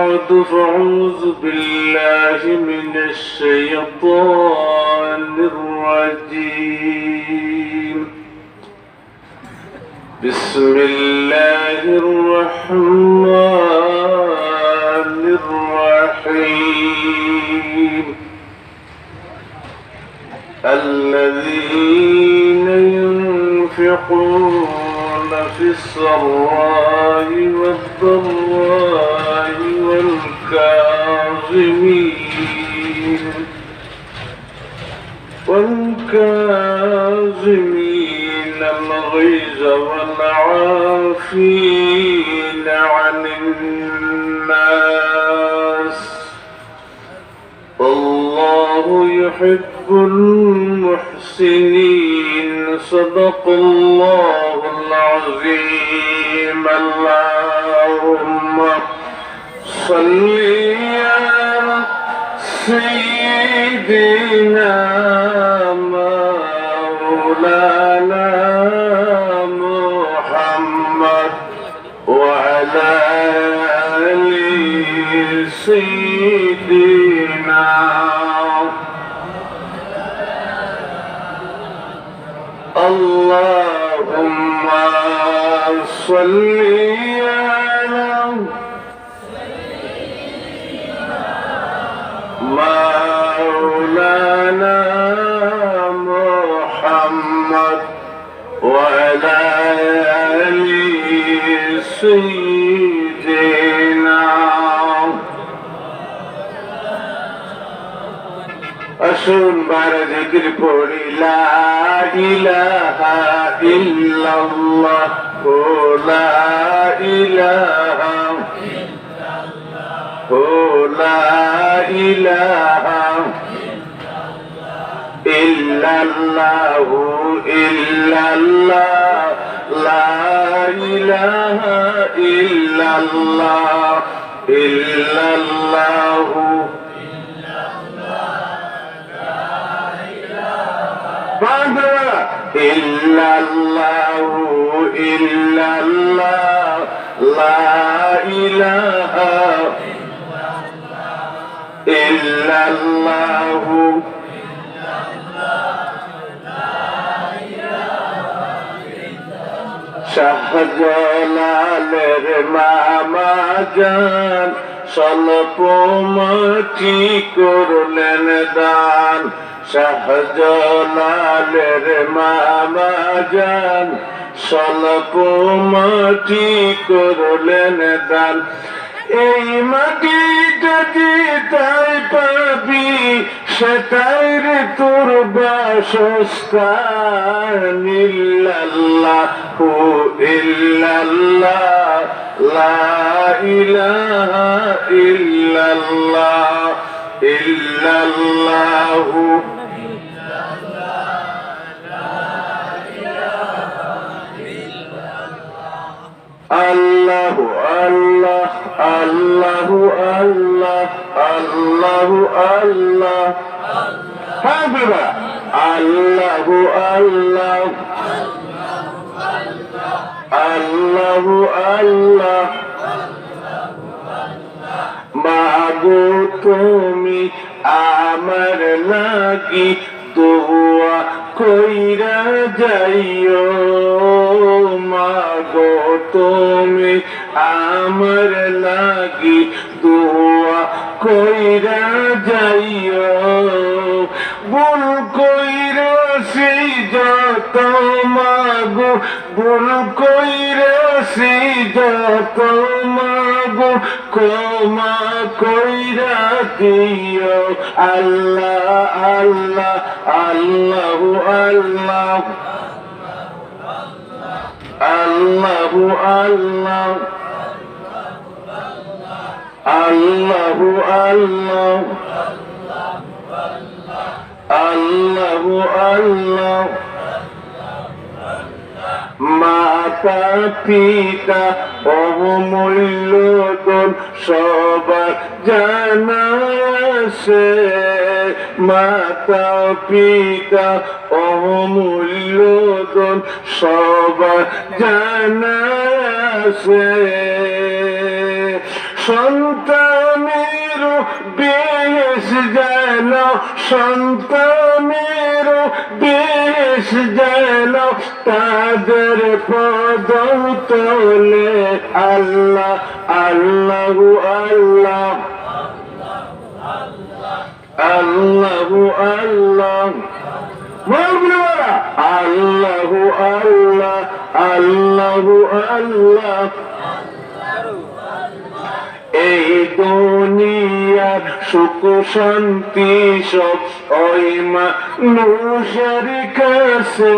بعد فأعوذ بالله من الشيطان الرجيم بسم الله الرحمن الرحيم الذين ينفقون في السراء والضراء والكاظمين الغيظ والعافين عن الناس والله يحب المحسنين صدق الله العظيم اللهم صل على سيدنا مولانا محمد وعلى آل سيدنا اللهم صل على مولانا محمد وعلى آل سيدنا আসুন বারে জিকির পড়ি লা ইলাহা ইল্লাল্লাহ লা ইলাহা লা ইলাহা ইল্লাল্লাহ ইল্লাল্লাহ লা ইলাহা ইল্লাল্লাহ ইল্লাল্লাহ illallahu illallah la ilaha illallah শাহজালালের মামা জান স্বল্প মাটি করলেন দান শাহজালালের মামা জান স্বল্প মাটি করলেন দান এই মাটিটা যেটাই পাবি সেটাই রে তোর বাসস্থান ইল্লাল্লাহু ইল্লাল্লাহ লা ইলাহা ইল্লাল্লাহ ইল্লাল্লাহু আল্লাহু আল্লাহ আল্লাহু আল্লাহ আল্লাহু আল্লাহ হ্যাঁ বাবা আল্লাহু আল্লাহ আল্লাহু আল্লাহ মাগো তুমি আমার লাগি দোয়া কইরা যাইও মাগো তুমি আমার লাগি দোয়া কইরা যাইও ভুল কইরা সেই যত মাগো ভুল কইরা সেই যত মাগো ক্ষমা কইরা দিও আল্লাহ আল্লাহ আল্লাহু আল্লাহ আল্লাহু আল্লাহ আল্লাহু আল্লাহ আল্লাহু আল্লাহ মাতা পিতা অমূল্য ধন সবার জানা আছে মাতা পিতা অমূল্য ধন সবার জানা আছে সন্তানের বেশ যেন সন্তানের বেশ যেন তাদের পদ তোলে আল্লাহ আল্লাহু আল্লাহ আল্লাহু আল্লাহ আল্লাহু আল্লাহ আল্লাহু আল্লাহ এই দুনিয়ার সুখ শান্তি সব ওই মানুষের কাছে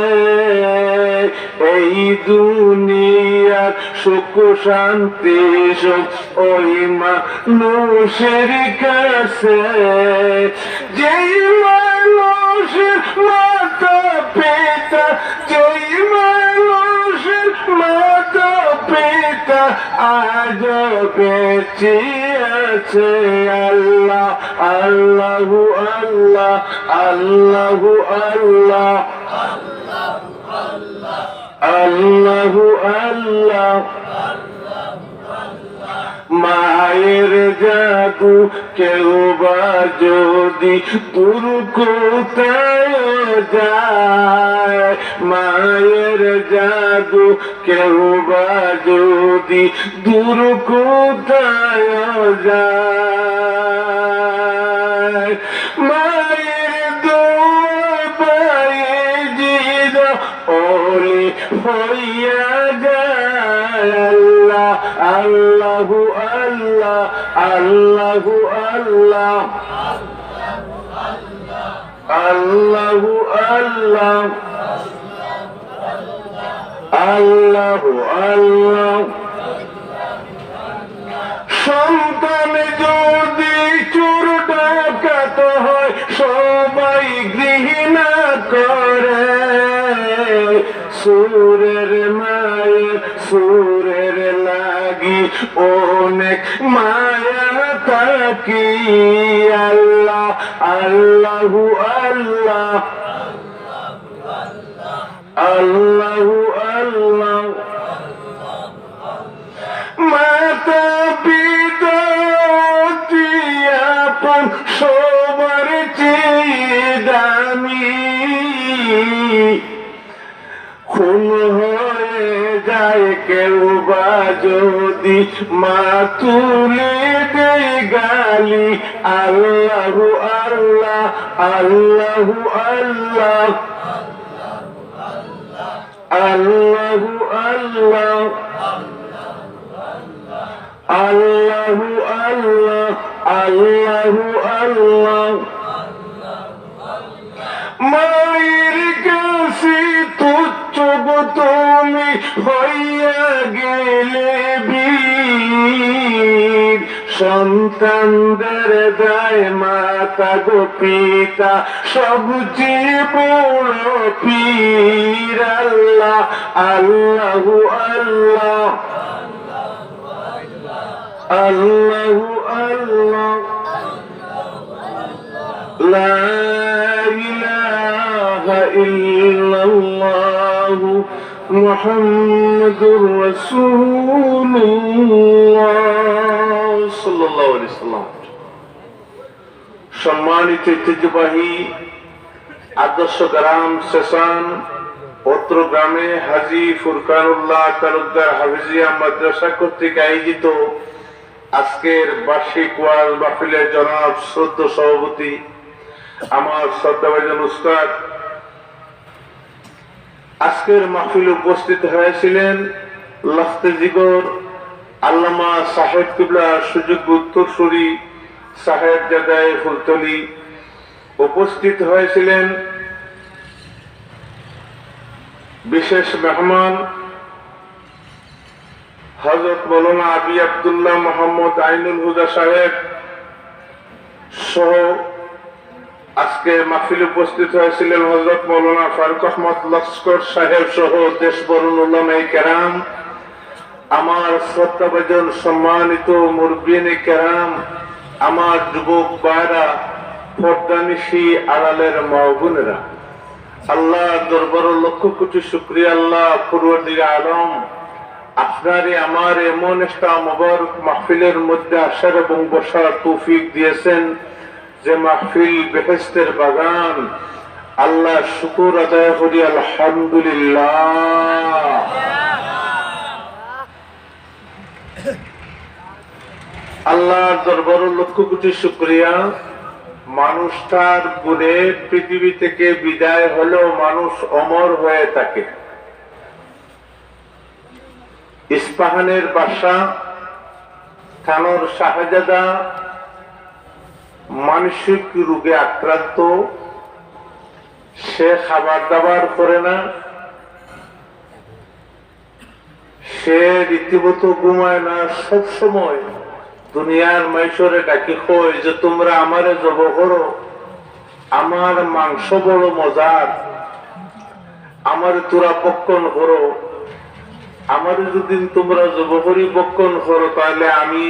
এই দুনিয়ার সুখ শান্তি সব ওই মানুষের কাছে যেই মানুষের মাতা পিতা যেই মানুষের মাতা পিতা আজ বেঁচে আছে আল্লাহ আল্লাহু আল্লাহ আল্লাহু আল্লাহ আল্লাহু আল্লাহ মায়ের জাদু কেউ বা যদি দূর কোথায় যায় মায়ের জাদু কেউ বা যদি দূর কোথায় যায় মায়ের দোয়া পায়ে জিরা ওরে হইয়া যায় আল্লাহ আল্লাহু আল্লাহ আল্লাহু আল্লাহ আল্লাহু আল্লাহ আল্লাহু আল্লাহ সন্তান যদি চোর ডাকাত হয় সবাই ঘৃণা করে সুরের মায়ের সুরের লাগি অনেক মায়া থাকি আল্লাহ আল্লাহু আল্লাহ আল্লাহু আল্লাহ মাতা পিতা আপন সবার চেয়ে দামি খুন হয়ে যায় কেউ বা যদি মা তুলে দেয় গালি আল্লাহু আল্লাহ আল্লাহু আল্লাহ আল্লাহু আল্লাহ আল্লাহু আল্লাহ আল্লাহু আল্লাহ মায়ের কাছে তুচ্ছ তুমি হইয়া গেলে বীর সন্তানদের দায় মাতা গো পিতা সবচেয়ে বড় পীর আল্লাহ আল্লাহু আল্লাহ আল্লাহু আল্লাহ লা ইলাহা ইল্লাল্লাহু মুহাম্মাদুর রাসূলুল্লাহ সাল্লাল্লাহু আলাইহি সাল্লাম। সম্মানিত ঐতিহ্যবাহী আদর্শ গ্রাম সেশন পত্র গ্রামে হাজী ফুরকানুল্লাহ তালুকদার হাফিজিয়া মাদ্রাসা কর্তৃক আয়োজিত আজকের বার্ষিক ওয়াজ মাহফিলের জনাব শ্রদ্ধা সভাপতি আমার শ্রদ্ধাভাজন উস্তাদ আজকের মাহফিলে উপস্থিত হয়েছিলেন লখতে জিগর আল্লামা সাহেব কিবলা সুযোগ্য উত্তরসূরি সাহেব জাদায়ে ফুলতলি। উপস্থিত হয়েছিলেন বিশেষ মেহমান হযরত মৌলানা আবি আব্দুল্লাহ মোহাম্মদ আইনুল হুদা সাহেব সহ আজকে মাহফিলে উপস্থিত হয়েছিলেন হযরত মৌলানা ফারুক আহমদ লস্কর সাহেব সহ দেশ বরণ উলামায়ে কেরাম, আমার শ্রদ্ধাভাজন সম্মানিত মুরব্বিয়ানে কেরাম, আমার যুবক ভাইরা, পর্দানিশী আড়ালের মা বোনেরা, আল্লাহ দরবার লক্ষ কোটি শুকরিয়া। আল্লাহ পরওয়ারদিগার আলম আপনারে আমার এমন একটা মোবারক মাহফিলের মধ্যে আসার এবং বসার তৌফিক দিয়েছেন যে মাহফিল বেহেশতের বাগান। আল্লাহ শুকর আদায় করি, আলহামদুলিল্লাহ। আল্লাহর দরবারে লক্ষ কোটি শুকরিয়া। মানুষটার গুণে পৃথিবী থেকে বিদায় হলেও মানুষ অমর হয়ে থাকে। ইস্পাহানের বাদশা থানোর শাহজাদা মানসিক রোগে আক্রান্ত। সে খাবার দাবার করে না, সে রীতিমতো ঘুমায় না। সব সময় দুনিয়ার মাইশরে ডাকি কয় যে তোমরা আমারে জব করো, আমার মাংস বড় মজার, আমার তোরা বক্ষণ করো। আমার যদি তোমরা জব করি বক্ষণ করো তাহলে আমি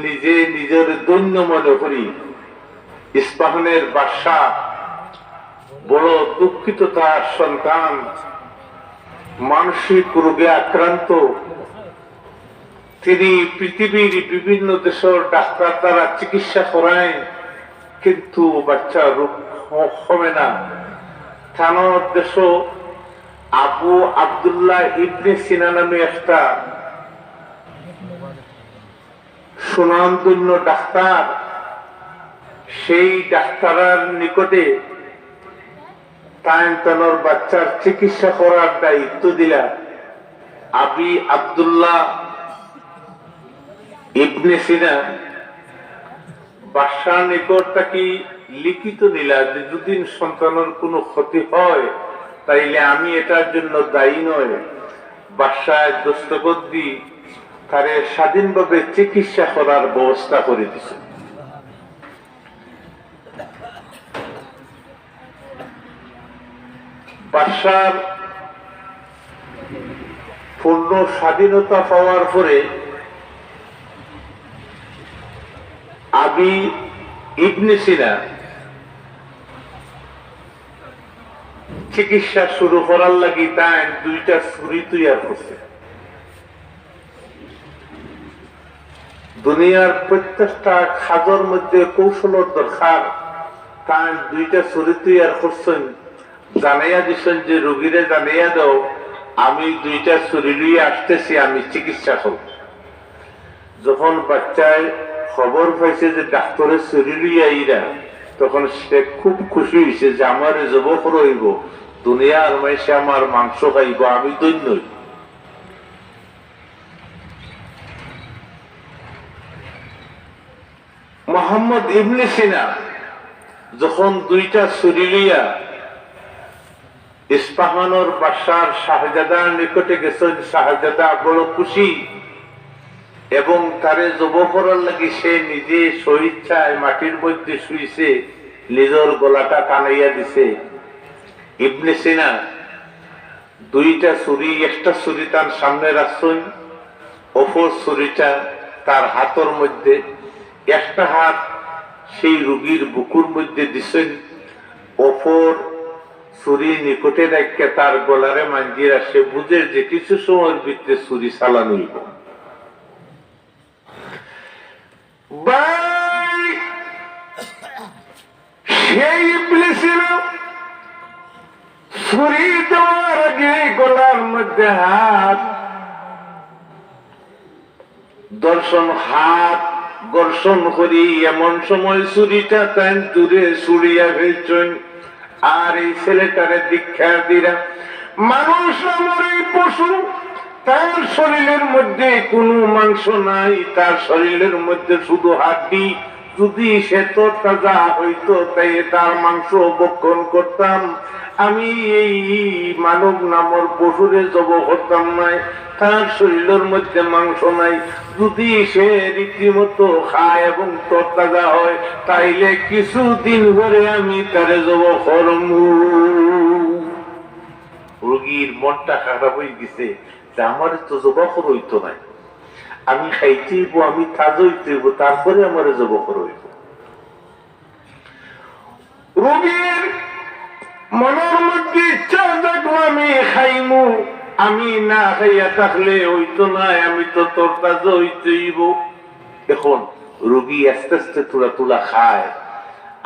নিজে নিজের দৈন্য মনে করি। ইস্পাহানের বাদশা বড় দুঃখিত, তার সন্তান মানসিক রোগে আক্রান্ত। তিনি পৃথিবীর বিভিন্ন দেশের ডাক্তার দ্বারা চিকিৎসা করায়, কিন্তু বাচ্চা রোগ কমে না। থানার দেশ আবু আব্দুল্লাহ ইবনে সিনা নামে একটা সুনামধন্য ডাক্তার, সেই ডাক্তারের নিকটে তানোর বাচ্চার চিকিৎসা করার দায়িত্ব দিলা। আবি আব্দুল্লাহ ইবনে সিনা বাদশাহ নিকট তাকে লিখিত নিলা যে যদি সন্তানের কোনো ক্ষতি হয় তাইলে আমি এটার জন্য দায়ী নয়। বাদশাহ দস্তখত দি তারে স্বাধীনভাবে চিকিৎসা করার ব্যবস্থা করে দিছে। বাদশার পূর্ণ স্বাধীনতা পাওয়ার পরে আবি ইবনে সিনা চিকিৎসা শুরু করার লাগি তাই দুইটা ছুরি তৈরি করছে। দুনিয়ার প্রত্যেকটা কাজের মধ্যে কৌশলের দরকার। তাই দুইটা ছুরি তৈরি করছেন, জানাইয়া দিচ্ছেন যে রোগীরে জানাইয়া দাও আমি দুইটা ছুরি লইয়ে আসতেছি, আমি চিকিৎসা করব। যখন বাচ্চায় খবর পাইছে যে ডাক্তারের ছুরি লইয়া আইরা, তখন সে খুব খুশি হয়েছে যে আমার জবক রইব, দুনিয়ার মাইসে আমার মাংস খাইব, আমি দৈন্য। মোহাম্মদ ইবনে সিনা যখন দুইটা ছুরি লইয়া ইস্পাহানের বাদশার শাহজাদার নিকটে গেছেন, শাহজাদা বড় খুশি এবং তারে জব করার লাগি সে নিজে স্বইচ্ছায় মাটির মধ্যে শুইছে, নিজের গলাটা টানাইয়া দিছে। ইবনে সিনা দুইটা ছুরি, একটা ছুরি তার সামনে রাখছেন, অপর ছুরিটা তার হাতের মধ্যে, একটা হাত সেই রোগীর বুকুর মধ্যে দিছেন, অপর ছুরি নিকটে রাখে তার গলারে মাঞ্জিরা। সে বুঝে যে কিছু সময়ের ভিতরে ছুরি চালানো হইব। সেই ছুরি দেওয়ার আগে গলার মধ্যে হাত দর্শন করি এমন সময় ছুরিটা তাই দূরে ছুড়িয়া ফেলছেন। আর এই ছেলেটারে দীক্ষা দিরা, মানুষ আমার এই পশু, তার শরীরের মধ্যে কোনো মাংস নাই, তার শরীরের মধ্যে শুধু হাড্ডি। যদি সে তো তাজা হইতো তাই তার মাংস ভক্ষণ করতাম, আমি এই মানব নামর পশুরে জব করতাম নাই। তার শরীরের মধ্যে মাংস নাই, যদি সে রীতিমতো খায় এবং তরতাজা হয় তাইলে কিছুদিন ধরে আমি তারে জব করব। রোগীর মনটা খারাপ হয়ে গেছে যে আমার তো জবা হইতো নাই, আমি খাইতে হইব, আমি তাজা হইতে হইব, তারপরে আমার জব হইব। রোগীর মনের মধ্যে ইচ্ছা দেখো আমি খাইমু, আমি না খাইয়া থাকলে হইতো না, আমি তো তোর কাছে হইতেইব। এখন রোগী আস্তে আস্তে তুলা তুলা খায়,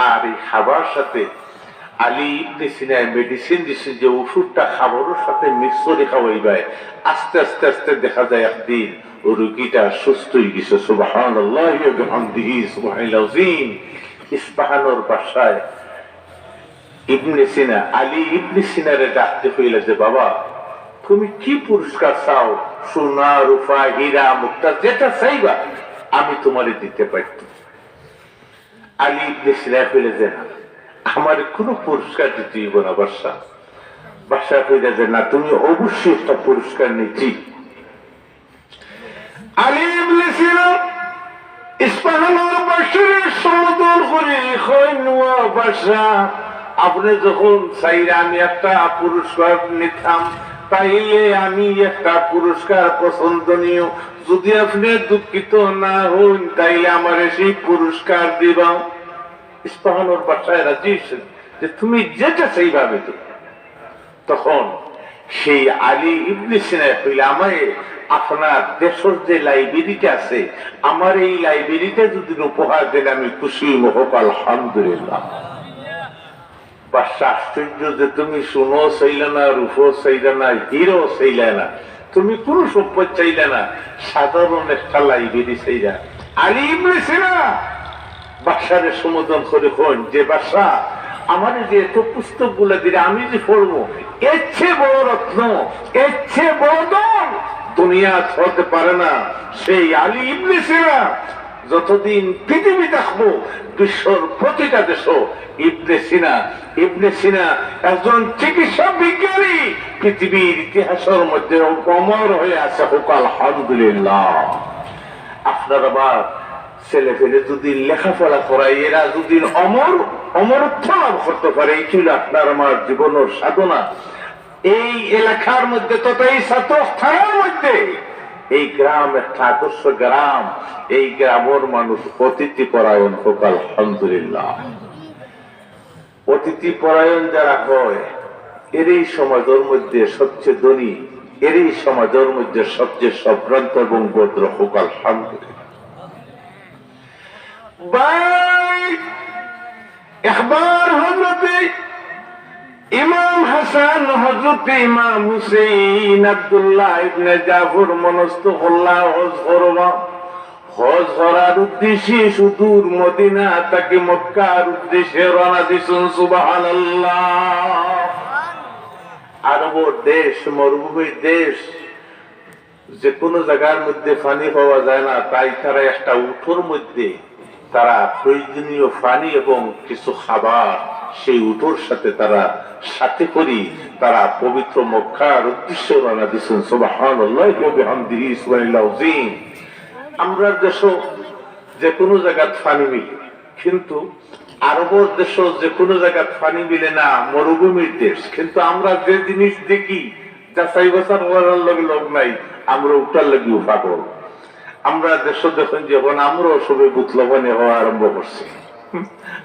আর এই খাবার সাথে আলী ইবনে সিনায় মেডিসিন দিছে যে ওষুধটা খাবারের সাথে মিক্স করে খাওয়াইবাই। আস্তে আস্তে আস্তে দেখা যায় একদিন ও রোগীটা সুস্থ হয়ে গেছে। সুবহানাল্লাহি ওয়া বিহামদিহি সুবহানাল আযীম। ইসফাহানের বাসায় ইবনে সিনা আলী ইবনে সিনারে ডাকতে হইলে যে বাবা তুমি কি পুরস্কার চাও? সোনা রূপা হীরা মুক্তা যেটা চাইবা আমি তোমারে দিতে পারত। আলী ইবনে সিনা হইলে যে না, আমার কোনো পুরস্কার দিতে হইব না বাদশা। বাদশা হইলে যে না, তুমি অবশ্যই একটা পুরস্কার নিচ্ছি। আলী ইবনে সিনা ইসফাহানের বাদশার সমতল করে কইল, বাদশা আপনি যখন চাইলে আমি একটা পুরস্কার নিতাম, তাইলে আমি একটা পুরস্কার পছন্দনীয়, যদি আপনি দুঃখিত না হন তাইলে আমার সেই পুরস্কার দিবা। ইসফাহানের বাদশাহ রাজি হয়েছেন যে তুমি যেটা চাইবা আমি দেব। তখন সেই আলী ইবনে সিনা কইলে, আমায় আপনার দেশের যে লাইব্রেরিটা আছে, আমার এই লাইব্রেরিটা যদি উপহার দেন আমি খুশি হোক। আলহামদুলিল্লাহ। বাদশা আশ্চর্য যে তুমি সোনো চাইলে না, রূপো চাইলে না, হিরো চাইলে না, তুমি কোন সম্পদ চাইলে না, সাধারণ একটা লাইব্রেরি চাইলা। আলী ইবনে সিনা বাদশারে সম্বোধন করে কোন যে বাদশা আমার যে এত পুস্তক গুলা দিলে আমি যে পড়বো, এর চেয়ে বড় রত্ন, এর চেয়ে বড় দল দুনিয়া হতে পারে না। সেই আলী ইবনে সিনা যতদিন পৃথিবী থাকবো, বিশ্বর প্রতিটা দেশ ইবনে সিনা একজন চিকিৎসা বিজ্ঞানী, পৃথিবীর ইতিহাসের মধ্যে অমর হয়ে আছে। হোক আলহামদুলিল্লাহ। আপনার আবার ছেলে ফেলে যদি লেখাপড়া করাই, এরা যদি অমরত্ব লাভ করতে পারে, এই ছিল আপনার আমার জীবনের সাধনা। এই এলাকার মধ্যে তথা এই ছাত্রস্থানের মধ্যে এই গ্রাম একটা আদর্শ গ্রাম। এই গ্রামের মানুষ অতিথি পরায়ণ হোক আলহামদুলিল্লাহ। অতিথি পরায়ণ যারা হয়, এরই সমাজের মধ্যে সবচেয়ে ধনী, এরই সমাজের মধ্যে সবচেয়ে সম্ভ্রান্ত এবং ভদ্র হোক আলহামদুলিল্লাহ। একবার হযরতে ইমাম হাসান, হযরতে ইমাম হুসেইন, আব্দুল্লাহ ইবনে জাফর মনস্তফুল্লাহ হজ করার উদ্দেশ্যে সুদূর মদিনা তাকে মক্কার উদ্দেশ্যে রওনা দিয়েছেন। সুবহানাল্লাহ। আরব দেশ, মরুভূমির দেশ, যে কোনো জায়গার মধ্যে পানি পাওয়া যায় না, তাই তারা একটা উঠোর মধ্যে তারা প্রয়োজনীয় পানি এবং কিছু খাবার সেই উঠোর সাথে তারা সাথে করি তারা পবিত্র মক্কার উদ্দেশ্যে রওনা দিয়েছেন। সুবহানাল্লাহি ওয়া বিহামদিহি সুবহানাল আযীম। আমরা দেশ যে কোনো জায়গায় পানি মিলে, কিন্তু আরবের দেশ যে কোনো জায়গায় পানি মিলে না, মরুভূমির দেশ। কিন্তু আমরা যে জিনিস দেখি যাচাই বাছাই করার লোক নাই, আমরা উঠার লাগিও পাগল। আমরা দেশ যখন আমরাও সবে বোতল পানি হওয়া আরম্ভ করছি,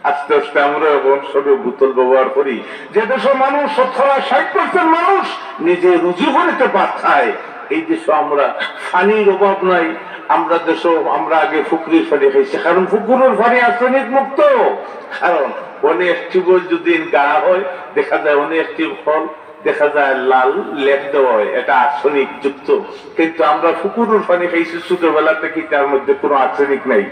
আস্তে আস্তে আমরা এখন সবে বোতল ব্যবহার করি। যে দেশের মানুষ 60% মানুষ নিজে রুজি করিতে পাঠায়, এই দেশে আমরা পানির অভাব নাই। আমরা দেশ আমরা আগে পুকুরের পানি খাইছি, কারণ পুকুরের পানি আর্সেনিক মুক্ত। কারণ অনেক টিউবওয়েল যদি গাড়া হয়, দেখা যায় অনেক টিউবওয়েল দেখা যায় লাল লেপ দেওয়া হয়, এটা আর্সেনিক যুক্ত। কিন্তু আমরা পুকুরের পানি খাইছি ছোটবেলা থেকে, তার মধ্যে কোনো আর্সেনিক নাই।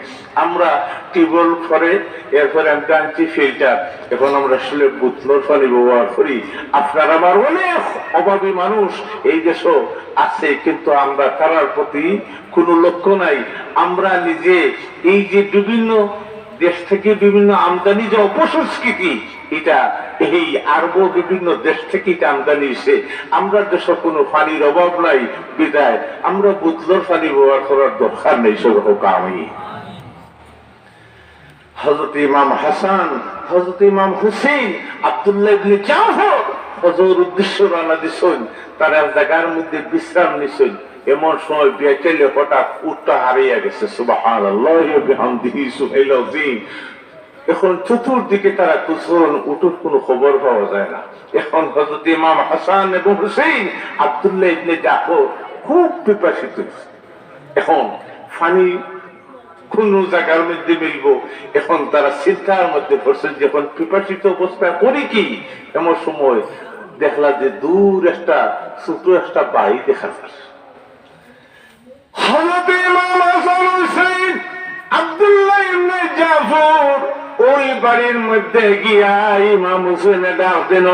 আমরা টিউবওয়েল করে, এরপরে আমরা আনছি ফিল্টার, এখন আমরা আসলে বোতলের পানি ব্যবহার করি। আপনার আমার অনেক অভাবী মানুষ এই দেশও আছে, কিন্তু আমরা তার প্রতি কোনো লক্ষ্য নাই। আমরা নিজে এই যে বিভিন্ন দেশ থেকে বিভিন্ন আমদানি যে অপসংস্কৃতি, এটা এই আরব বিভিন্ন দেশ থেকে আমদানি এসে আমরা দেশে কোনো পানির অভাব নাই, বিদায় আমরা বোতলের পানি ব্যবহার করার দরকার নেই। সব হোক আমি হযরত ইমাম হাসান, হযরত ইমাম হুসেইন, আব্দুল্লাহ ইবনে জাফর হজর উদ্দেশ্যে রওনা দিছেন। তারা জায়গার মধ্যে বিশ্রাম নিছেন। এমন সময় বেচাইলে হঠাৎ উটটা হারিয়ে গেছে। সুবহানাল্লাহি ওয়া বিহামদিহি সুবহানাল আযীম। এখন চতুর্দিকে তারা কুসরণ উঠুর কোনো খবর পাওয়া যায় না। এখন হযরত ইমাম হাসান এবং হুসাইন আব্দুল্লাহ ইবনে জাফর খুব পিপাসিত। এখন পানি কোন জায়গার মধ্যে মিলবো, এখন তারা চিন্তার মধ্যে পড়ছে, যখন পিপাসিত অবস্থা করি কি। এমন সময় দেখলা যে দূর একটা ছোট একটা বাড়ি দেখা যাচ্ছে। হযরত ইমাম হাসান হুসাইন আব্দুল্লাহ ইবনে জাফর ওই বাড়ির মধ্যে গিয়া ইমাম হুসেনের ডাক দেন,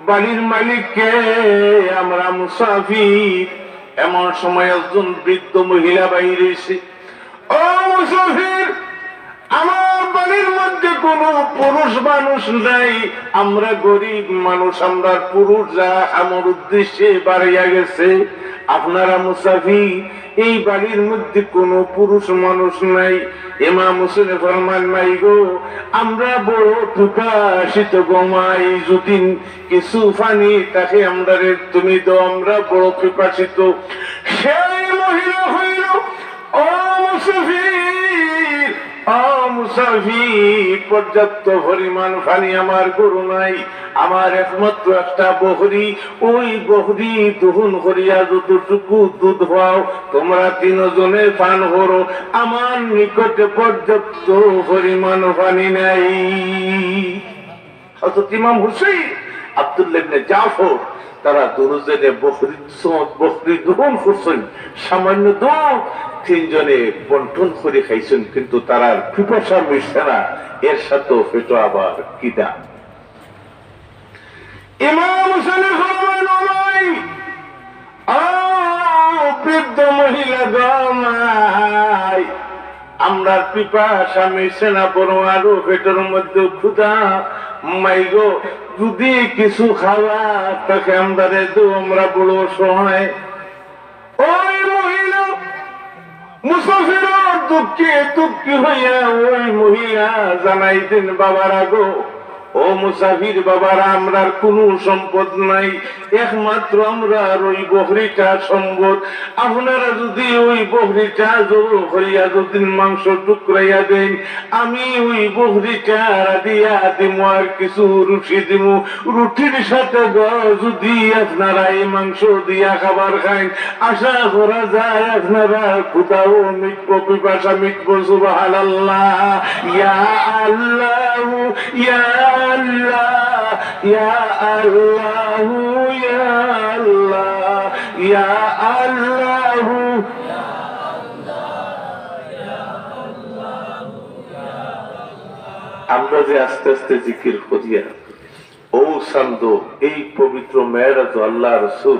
বাড়ির মালিককে আমরা মুসাফির। এমন সময় একজন বৃদ্ধ মহিলা বাইরে এসে, ও মুসাফির, আমার বাড়ির মধ্যে কোন পুরুষ মানুষ নাই, আমরা গরিব মানুষ, আমরা পুরুষরা আমার উদ্দেশ্যে বাড়িয়া গেছে, আপনারা মুসাফির, এই বাড়ির মধ্যে কোন পুরুষ মানুষ নাই। ইমাম হোসেন ফরমান, নাই গো, আমরা বড় পিপাসিত গোমাই, যদি কিছু পানি তাকে আমরা তুমি তো, আমরা বড় পিপাসিত। সেই মহিলা হইল, ও মুসাফির, পর্যাপ্ত পরিমাণ পানি আমার গরু নাই, আমার একমাত্র একটা বহরি, ওই বহরি দহন করিয়া যতটুকু দুধ পাও তোমরা তিনজনে পান করো, আমার নিকটে পর্যাপ্ত পরিমাণ পানি নাই। হযরত ইমাম হুসাইন আব্দুল্লাহ ইবনে জাফর তারা দুজনে বকরি দহন করছেন, সামান্য দুধ তিনজনে বন্টন করে খাইছেন, কিন্তু তারা পিপাসা মিশছে না, এর সাথে পেটো আবার কিদা। ইমাম হোসেনের ফরমান, ওই বৃদ্ধ মহিলা গমাই, আমরা পিপাসা মিশছে না, বড় আরো পেটের মধ্যে ক্ষুধা, মাই গো, যদি কিছু খাওয়া তাকে আমরা দো, আমরা বড় সহায়। ওই মহিলা মুসাফির দুঃখী হইয়া ওই মহিলা জানাইতেন, বাবারা গো, ও মুসাফির বাবারা, আমরার কোন সম্পদ নাই, একমাত্র আমরা ওই বকরিটা সম্পদ, আপনারা যদি ওই বকরিটা জোর করিয়া যদি মাংস টুকরাইয়া দেন, আমি ওই বকরিটা দিয়া দিমু, আর কিছু রুটি দিমু, রুটির সাথে যদি আপনারা এই মাংস দিয়া খাবার খাইন, আশা করা যায় আপনারা ক্ষুধাও মিটবো, পিপাসা মিটবো। সুবহানাল্লাহ, ইয়া আল্লাহ, ইয়া আল্লাহ, ইয়া আল্লাহ, ইয়া আল্লাহ, ইয়া আল্লাহ। আমরা যে আস্তে আস্তে জিকির করিয়া ও সান্দ এই পবিত্র মেরাজ, আল্লাহ রাসূল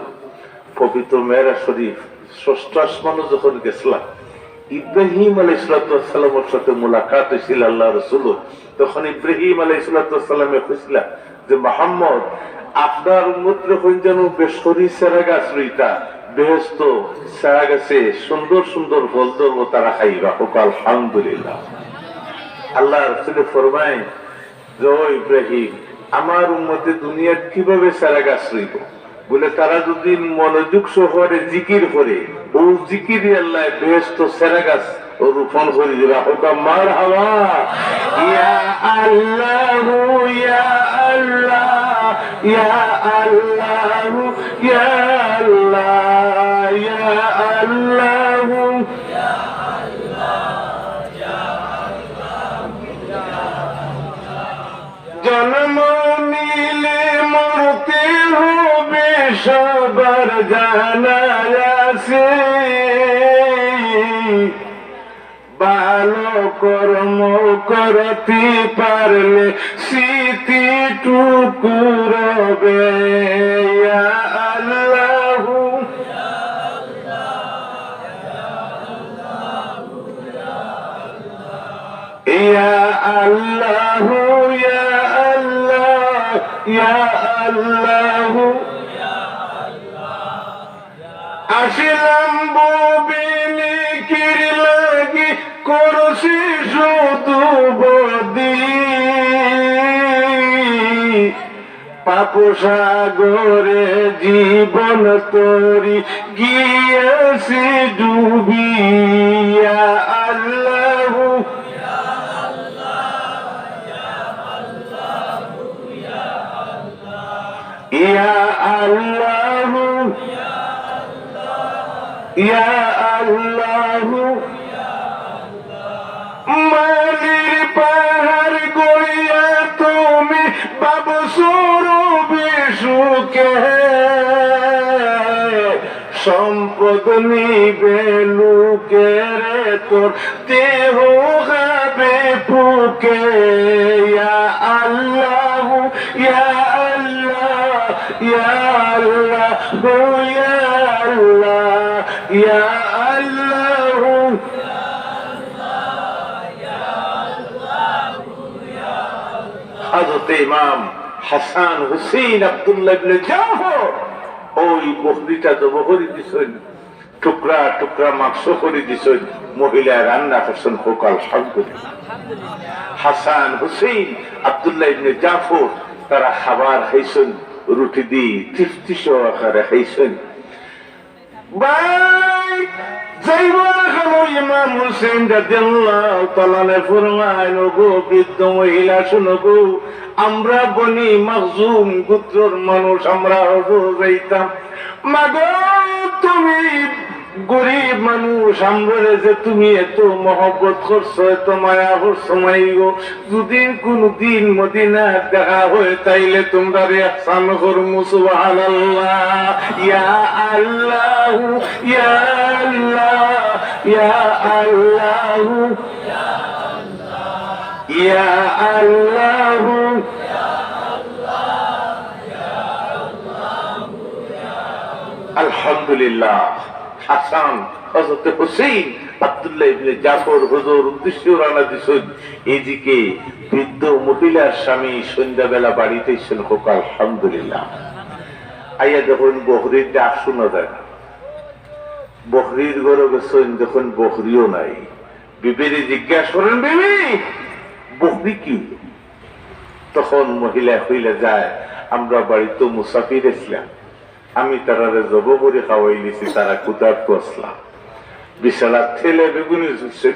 পবিত্র মেরাজ শরীফ ষষ্ঠ আসমানে যখন গেছিলাম, ইব্রাহিম আলাইহিস সালামের সাথে মুলাকাত হয়েছিল আল্লাহ রাসূল, তখন ইব্রাহিম আলাইহিস সালামে কইছিল যে মুহাম্মদ, আপনার উম্মতরে কইন যেন বেশরি সেরা গাছ রইতা, বেহেশত সেরা গাছে সুন্দর সুন্দর ফল ধরব, তারা খাইবা। আলহামদুলিল্লাহ। আল্লাহ রাসূল ফরমায় যে, ও ইব্রাহিম, আমার উম্মতে দুনিয়ার কিভাবে সেরা গাছ রইব, বলে তারা যদি মনোযোগ সহকারে জিকির করে, ও জিকির আল্লাহ বেহেশত সেরা গাছ ও রোপণ করে দিবে। মারহাবা, ইয়া আল্লাহ, ইয়া আল্লাহ, ইয়া আল্লাহ, ইয়া আল্লাহ, ইয়া আল্লাহ। জন্ম নিলে মরতে হবে সবার জানা আছে, ভালো কর্ম করতে পারলে স্মৃতিটুকু রবে। ইয়া আল্লাহ, ইয়া আল্লাহ, ইয়া আল্লাহ, ইয়া আল্লাহ। আসিলাম ববিনি কির লাগি, করছি শুধু বদি, পাপ সাগরে জীবন তরি গিয়েছি ডুবিয়া। আল্লাহ, আল্লাহ ইয়া আল্লাহ মালির পাহাড় গড়িয়া তুমি বাবু সুরবি সুখে সম্পদ নিবে লুকে রে তোর দেহ গাবে ফুকে ইয়া আল্লাহ ইয়া আল্লাহ ইয়া আল্লাহ ইয়া আল্লাহ ইয়া আল্লাহ হযরত ইমাম হাসান হুসাইন আব্দুল্লাহ ইবনে জাফর ওই বকরিটা জব করে দিছেন, টুকরা টুকরা মাংস করে দিছেন, মহিলা রান্না করছেন। হোক আলহামদুলিল্লাহ। হাসান হুসাইন আব্দুল্লাহ ইবনে জাফর তারা খাবার খাইছেন, রুটি দিয়ে তৃপ্তি সহকারে খাইছেন। ভাই ইমাম হুসেন রাদিয়াল্লাহু তাআলা ফরমায়, গো বৃদ্ধ মহিলা শোনো গো, আমরা বনি মাখজুম গোত্রের মানুষ, আমরা হজর যাইতাম। মাগো তুমি গরিব মানুষ, আমরা যে তুমি এত মহব্বত করছো, এত মায়া করছো, মাইগো যদি কোনদিন মদিনা দেখা হয় তাইলে তোমরা ইহসান করমু। সুবহানাল্লাহ। ইয়া আল্লাহ ইয়া আল্লাহ ইয়া আল্লাহ ইয়া আল্লাহ আলহামদুলিল্লাহ। হাসান হযরত হুসাইন আব্দুল্লাহ ইবনে জাফর হুজুর উদ্দেশ্য রানা দিছেন। এদিকে বৃদ্ধ মহিলার স্বামী সন্ধ্যাবেলা বাড়িতে এসেছেন। হোক আলহামদুলিল্লাহ। আইয়া যখন বকরির ডাক শোনা যায় না, বকরির ঘরে গেছেন, যখন বকরিও নাই, বিবিরে জিজ্ঞাসা করেন, বিবি বকরি কি? তখন মহিলা হইলে যায়, আমরা বাড়িতে মুসাফির ছিলাম, আমি তারা জব করে খাওয়াই নিছি, তারা ক্ষুধার্ত আসলাম, বিশালা ঠেলে বেগুনি জুটছে।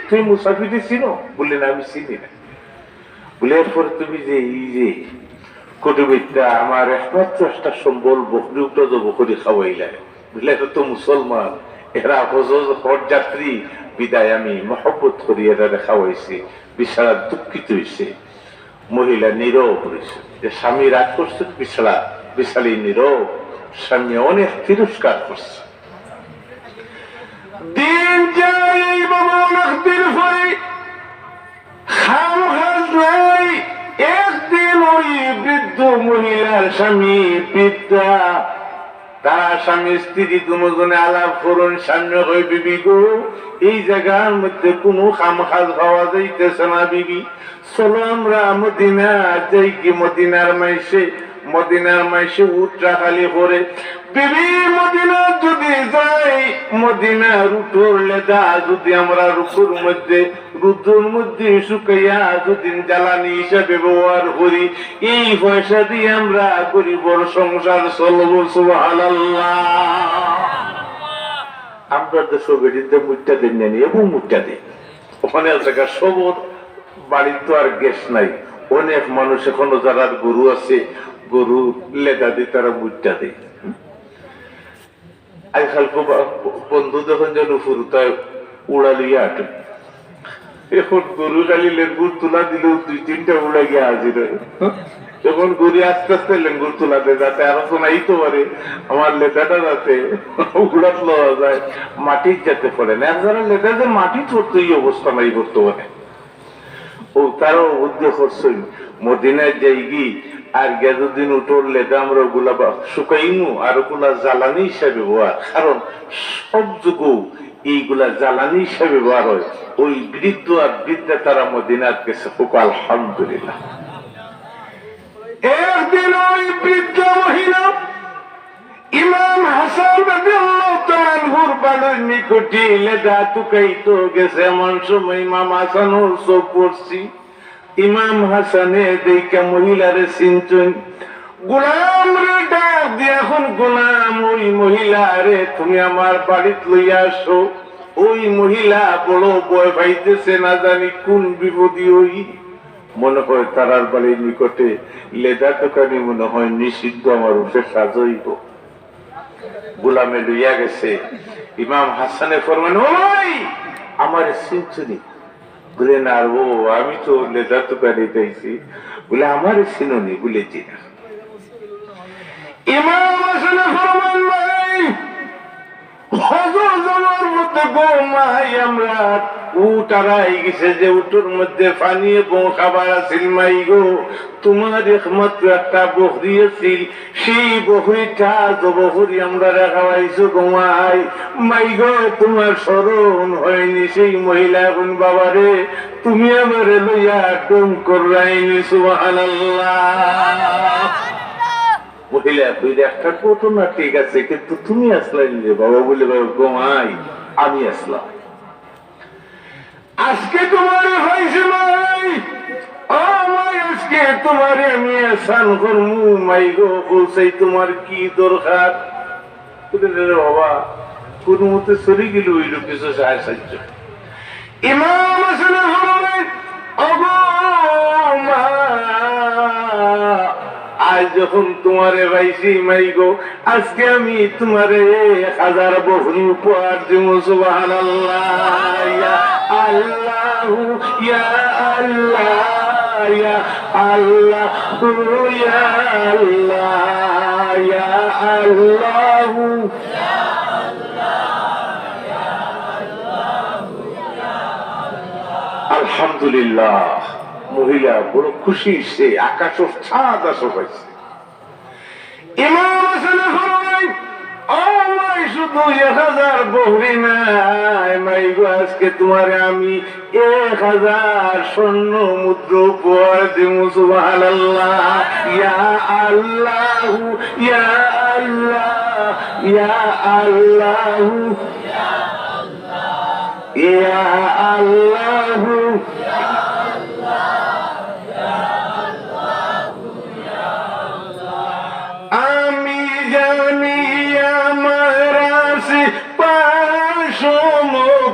তুই মুসাফিরে চিনো? বললেন আমি চিনি না। বলে এরপরে তুমি যে এই যে কটুবিদ্যা আমার একমাত্র একটা সম্বল বকরি উঠা জব করে খাওয়াইলে, বুঝলে এটা তো মুসলমান, এরা হজ যাত্রী, বিদায় আমি মহব্বত করি এরা খাওয়াইছি। বিশালা দুঃখিত হয়েছে। মহিলা নীরব হয়েছে, যে স্বামী রাগ করছে, বিশালা বিশালী নীরব। স্বামী অনেক তিরস্কার করছে। দিন যাই বাবা, অনেক দিন পরে খাম খাজ নাই। একদিন ওই বৃদ্ধ মহিলার স্বামী বৃদ্ধা, তার স্বামী স্ত্রী দুজনে আলাপ করুন। সামনে হয়ে, বিবি গো এই জায়গার মধ্যে কোনো খাম খাজ পাওয়া যাইতেছে না, বিবি চলো আমরা মদিনা যাই। কি মদিনার মাইসে উঠরা খালি করে, বিবি মদিনা যদি যাই, মদিনার উঠোর লেদা যদি আমরা রুকুর মধ্যে রুদ্রর মধ্যে শুকাইয়া দুদিন জ্বালানি হিসাবে ব্যবহার করি, এই পয়সা দিয়ে আমরা গরিবর সংসার চলব। সুবহানাল্লাহ। আমরা দেশে বেড়িতে মুটটা দেন নেই এবং মুটটা দেন, ওখানে জায়গা সবর বাড়ির তো আর গ্যাস নাই। অনেক মানুষ এখনো যারা গরু আছে, গরু লেদা দিয়ে তারা মুটটা দেয়। আজকাল বন্ধু যখন যেন ফুরুতায় উড়ালিয়া আটে, এখন গরু খালি লেঙ্গুর তুলা দিলেও 2-3টা উড়ে গিয়ে হাজির হয়। যখন গরু আস্তে আস্তে লেঙ্গুর তুলা দেয়, যাতে আরো শোনাইতে পারে আমার লেদাটা যাতে উড়াত লওয়া যায়, মাটির যাতে পড়ে না। একজনের লেদা যে মাটি পড়তো এই অবস্থা নাই বর্তমানে। ও তারও বুদ্ধি করছেন মদিনায় যাইগি আর গেজদিন উঠোর লেদা আমরা ওগুলা শুকাইমু আর ওগুলা জ্বালানি হিসাবে ব্যবহার, কারণ সব যুগও এইগুলা জ্বালানি হিসাবে ব্যবহার হয়। ওই বৃদ্ধ আর বৃদ্ধা তারা মদিনার কাছে। হোক আলহামদুলিল্লাহ। একদিন ওই বৃদ্ধ মহিলা ইমাম হাসান রাদিয়াল্লাহু তাআলা আনহুর বাড়ির নিকটে লেদা টুকাইতো গেছে। এমন সময় ইমাম হাসানুর চোখ পড়ছি। ইমাম হাসানে দেখে মহিলারে চিনছেন। গোলাম রে ডাক দিয়ে, এখন গোলাম ওই মহিলা রে তুমি আমার বাড়িতে লইয়া আসো। ওই মহিলা বড় ভয় পাইতেছে, না জানি কোন বিপদী ওই মনে হয় তারার বাড়ির নিকটে লেদার দোকানে মনে হয় নিষিদ্ধ আমার উঠে সাজইব। গোলামে লইয়া গেছে, ইমাম হাসানে ফরমান, ওই আমার সিনচুনি বলে না, আর ও আমি তো লেদার দোকানে যাইছি বলে আমার সিনুনি বলে চিনা। ইমাম হাসানে ফরমান, ভাই হজর জমার মধ্যে গোমাই আমরা উটারাই গেছে যে উটোর মধ্যে পানি এবং খাবার আছিল মাই গো, তোমার একমাত্র একটা বকরি আছিল, সেই বকরিটা বকরি আমরা রাখাইছো গোমাই মাই গো, তোমার স্মরণ হয়নি সেই মহিলা এখন বাবারে তুমি আমার লইয়া ডুম করাইনি। সুবহানাল্লাহ। মহিলা কইলে একটা ঘটনা ঠিক আছে, কিন্তু তুমি আসলাই যে বাবা বলে গোমাই আমি আসলাম, আজকে তোমারে হয়েছে মাই, ও মাই আজকে তোমারে আমি আসান করমু মাই গো, বলছাই তোমার কি দরকার? বাবা কোন মতে চলে গেল ওইল কিছু সাহায্য। ইমাম আসলে আজ যখন তোমারে পাইছি মাই গো, আজকে আমি তোমারে 1000 বকরি উপহার দিব। সুবহানাল্লাহ। ইয়া আল্লাহু ইয়া আল্লাহ ইয়া আল্লাহ ইয়া আল্লাহ ইয়া আল্লাহু ইয়া আলহামদুলিল্লাহ। মহিলা বড় খুশি, সে আকাশ ছাদ আসো পাইছে। ইমাম হাসান ফরমায়, ও মাই শুধু 1000 বকরি নাই মাই গো, আজকে তোমারে আমি 1000 স্বর্ণ মুদ্রা উপহার দেব। সুবহানাল্লাহ। ইয়া আল্লাহু ইয়া আল্লাহ ইয়া আল্লাহু ইয়া আল্লাহু আমি জানি আমার আছে পাশম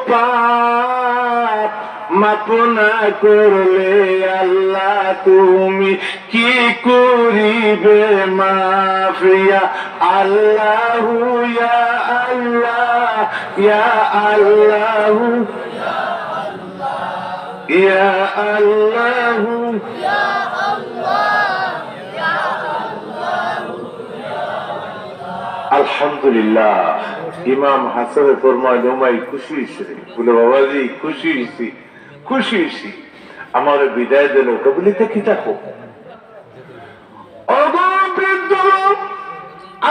পাপ, মাপ না করলে আল্লাহ তুমি কি করিবে মাফিয়া। আল্লাহু ইয়া আল্লাহ ইয়া আল্লাহু ইয়া আল্লাহু ইয়া আলহামদুলিল্লাহ। ইমাম হাসান ফরমাইল, ওমাই খুশি হয়েছে বলে, বাবাজি খুশি হয়েছি খুশি হয়েছি, আমার বিদায় দিল। বলি দেখি দেখো অবৃদ্ধ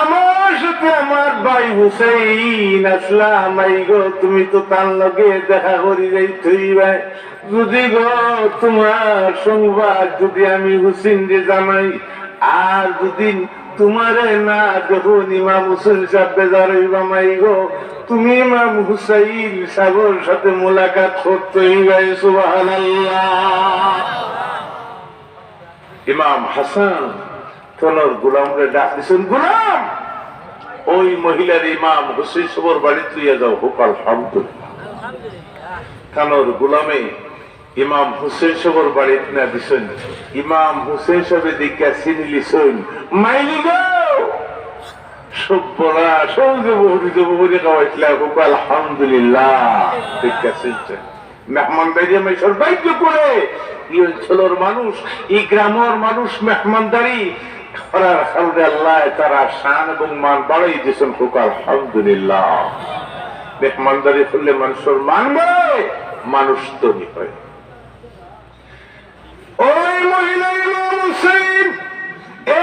আমার সাথে আমার ভাই হুসাইন আসলাম মাই গো, তুমি তো তার লগে দেখা করি যাই তুই ভাই, যদি গো তোমার সংবাদ যদি আমি হুসেন যে জানাই, আর দুদিন তোমারে না যখন ইমাম হুসেন সাহেব বেজার হইবা মাই গো, তুমি ইমাম হুসাইন সাহেবের সাথে মোলাকাত করতে হইবা। সুবহানাল্লাহ। ইমাম হাসান তনর গোলামরে ডাক দিছেন, গোলাম ওই মহিলার ইমাম হুসেন সাহেবের বাড়ি তুইয়া যাও। হোক আলহামদুলিল্লাহ। তনর গোলামে ইমাম হুসেন সাহেবের বাড়িতে না দিছেন, ইমাম হুসেন সাহেব দিকে চিনি লিছেন, মাইলি গো সব্বরা সৌজে বহুরিত বহুরি খাওয়াইছিলাম। হোক আলহামদুলিল্লাহ। দিকে চিনছেন মেহমানদারি আমি সৌভাগ্য করে, এই অঞ্চলের মানুষ এই গ্রামের মানুষ মেহমানদারি করার কারণে আল্লাহ তারা শান এবং মান বাড়াই দিয়েছেন। হোক আলহামদুলিল্লাহ। মেহমানদারি করলে মানুষের মান বাড়ে, মানুষ তৈরি হয়। ওই মহিলা ইমাম হুসাইন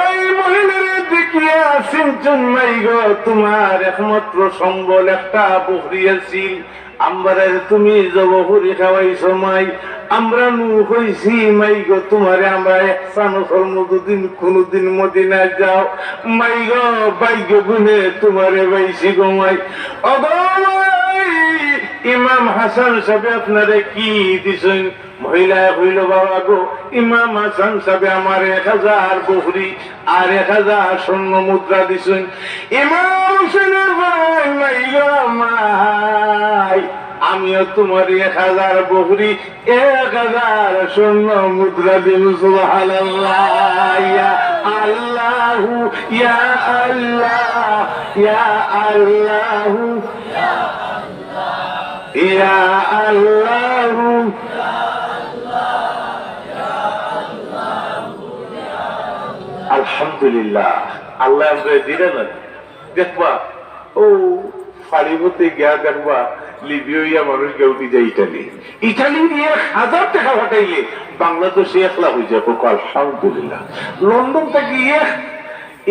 এই মহিলার দেখিয়া সিনচুন মাই গো, তোমার একমাত্র সম্বল একটা বকরি আছিল, আমরা তুমি জবহরি খাওয়াইছো মাই, আমরা নু হইছি মাই গো, তোমারে আমরা একসান কর্ম দুদিন কোনদিন মদিনা যাও মাই গো, ভাগ্য গুনে তোমারে বাইছি গো মাই। ইমাম হাসান সাহেব আপনারে কি দিছেন? মহিলা হইল, বাবা গো ইমাম হাসান সাহেব আমার 1000 বকরি আর 1000 স্বর্ণ মুদ্রা দিছেন। ইমাম হুসেনের ভাই মাই গো মাই, আমিও তোমার 1000 বকরি 1000 স্বর্ণ মুদ্রা দিব সুবহানাল্লাহ ইয়া আল্লাহ ইয়া আল্লাহ ইয়া আল্লাহ ইয়া আল্লাহ আলহামদুলিল্লাহ আল্লাহ আমরা দিলেন দেখবা ও ফাড়িবতে গিয়া দেখবা লিবিয়া মানুষ গেউটি যায় ইটালি ইটালি নিয়ে 1000 টাকা ফাটাইলে বাংলাদেশে 1 লাখ হয়ে যাবে আলহামদুলিল্লাহ লন্ডন থেকে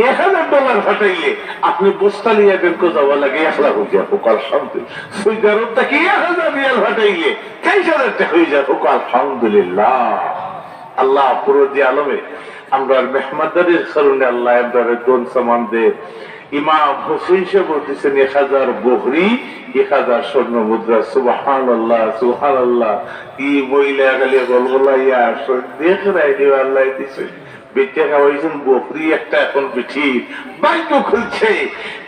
1000 $1 ফাটাইলে আপনি বস্তা লিয়া ব্যাংকে যাওয়া লাগে 1 লাখ হয়ে যাবে আলহামদুলিল্লাহ সৌদি আরব থেকে 1000 রিয়াল ফাটাইলে 23000 টাকা হয়ে যাবে আলহামদুলিল্লাহ আল্লাহ পুরো যে আলমে আমরা মেহমানদারির কারণে আল্লাহ এবারে দোন সামান দে ইমাম হোসেন সাহেব বলতেছেন 1000 বকরি 1000 স্বর্ণ মুদ্রা সুবহানাল্লাহ সুবহানাল্লাহ এই মহিলা গেলে গলগলাইয়া দেখ রাইডি আল্লাহ দিছে বেঁচে খাওয়াইছেন বকরি একটা এখন পিঠির বাইক খুলছে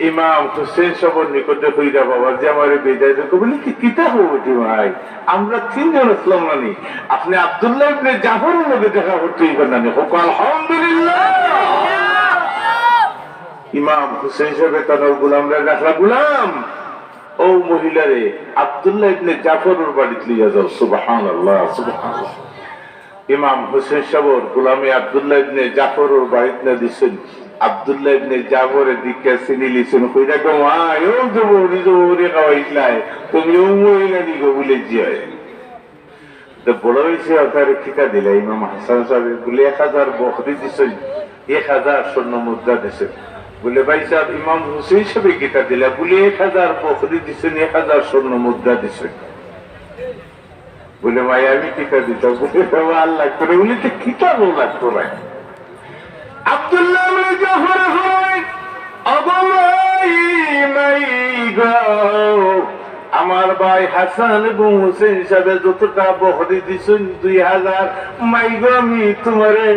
ইমাম হোসেন সাহেবের নিকটে কইরা বাবা যে আমার বেজায় দেখো বলি কি কিতা হবো ভাই আমরা 3 জন আসলাম নানি আপনি আব্দুল্লাহ ইবনে জাফরের লগে দেখা করতেই নানি হোক আলহামদুলিল্লাহ ইমাম হোসেন সাহেব তার গোলামরা রাখলা গোলাম ও মহিলারে আব্দুল্লাহ ইবনে জাফরের বাড়িতে লিয়া যাও সুবহানাল্লাহ সুবহানাল্লাহ ইমাম হোসেন সাহেব গোলামে আব্দুল্লাহ ইবনে জাফরের বাড়িতে না দিছেন আব্দুল্লাহ ইবনে জাফরের দিকে চিনি লিছেন কইরা গো মা ও জবরি খাওয়াইলাই তুমি ও মহিলা দিগো বলে জিয় তো বড় হইছে তার ঠিকা দিলা ইমাম হাসান সাহেব বলে 1000 বকরি দিছেন 1000 স্বর্ণ মুদ্রা দিছেন বলে ভাই সাহেব ইমাম হোসেন সাহেব কিতা দিলা বলে 1000 বকরি দিছেন 1000 স্বর্ণ মুদ্রা দিছেন বলে ভাই আমি কিতা দিতাম বলে আল্লাহ করে বলে তো কিতা লাগতো ভাই আব্দুল্লাহ ইবনে জাফর আমার ভাই হাসান এবং হোসেন সাহেব যতটা বকরি দিছেন 2000 মাইগো আমি তোমারে